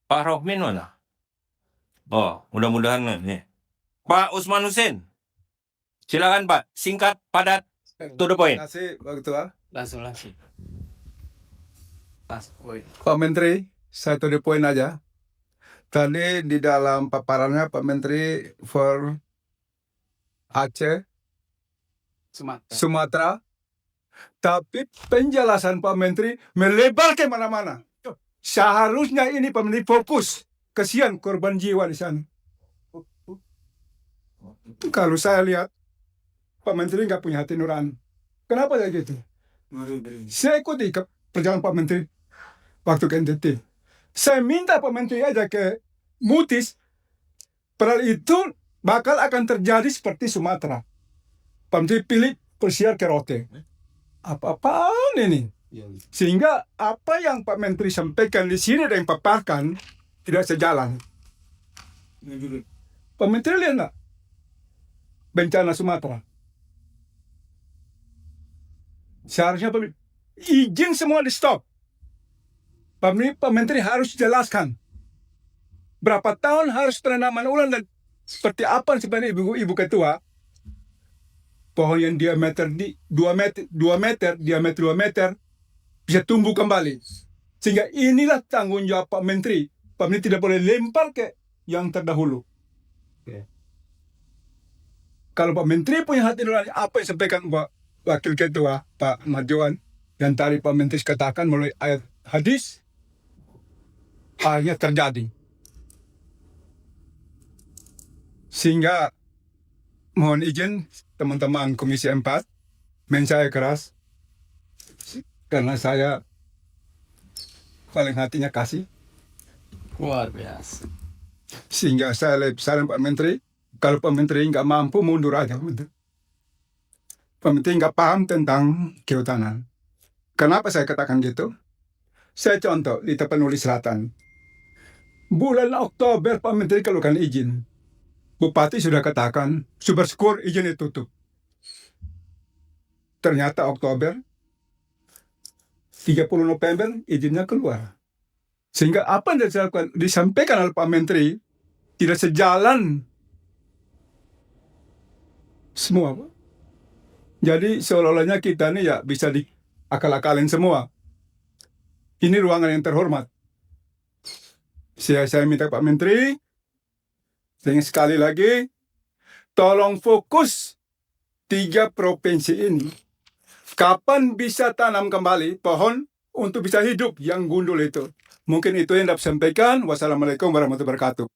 Pak Rohmin mana? Oh, mudah-mudahan nih. Pak Usman Hussein. Silakan Pak, singkat, padat, to the point. Terima kasih Pak Ketua. Langsung. Pak Menteri, saya to the point aja. Tadi di dalam paparannya Pak Menteri for Aceh, Sumatera, tapi penjelasan Pak Menteri melebar ke mana-mana. Seharusnya ini Pak Menteri fokus. Kasihan korban jiwa di sana. Kalau saya lihat, Pak Menteri nggak punya hati nurani. Kenapa kayak gitu? Saya ikuti perjalanan Pak Menteri waktu ke NTT. Saya minta Pak Menteri aja ke Mutis. Padahal itu bakal akan terjadi seperti Sumatera. Pak Menteri pilih persiar ke Rote. Apa-apaan ini? Sehingga apa yang Pak Menteri sampaikan di sini dan yang paparkan tidak sejalan. Pak Menteri lihat nggak bencana Sumatera? Seharusnya izin semua di stop. Pak Menteri harus jelaskan berapa tahun harus penanaman ulang dan seperti apa sebenarnya Ibu Ketua. Pohon yang diameter 2 meter bisa tumbuh kembali. Sehingga inilah tanggung jawab Pak Menteri. Pak Menteri tidak boleh lempar ke yang terdahulu. Kalau Pak Menteri punya hati nurani, apa yang disampaikan Pak Wakil Ketua Pak Marjohan dan tadi Pak Menteri katakan melalui ayat hadis, akhirnya terjadi. Sehingga mohon izin teman-teman Komisi 4, saya keras karena saya paling hatinya kasih. Luar biasa. Sehingga saya lebih saran Pak Menteri, kalau Pak Menteri nggak mampu mundur aja. Pak Menteri nggak paham tentang kehutanan. Kenapa saya katakan gitu? Saya contoh di Tapanuli Selatan. Bulan Oktober Pak Menteri keluarkan izin. Bupati sudah katakan, syukur izin ditutup. Ternyata Oktober, 30 November izinnya keluar. Sehingga apa yang disampaikan oleh Pak Menteri tidak sejalan semua. Jadi seolah-olahnya kita ini ya bisa diakal-akalin semua. Ini ruangan yang terhormat. Saya minta Pak Menteri, sekali lagi, tolong fokus 3 provinsi ini. Kapan bisa tanam kembali pohon untuk bisa hidup yang gundul itu? Mungkin itu yang dapat sampaikan. Wassalamualaikum warahmatullahi wabarakatuh.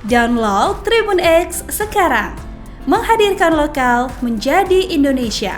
Download Tribun X sekarang. Menghadirkan lokal menjadi Indonesia.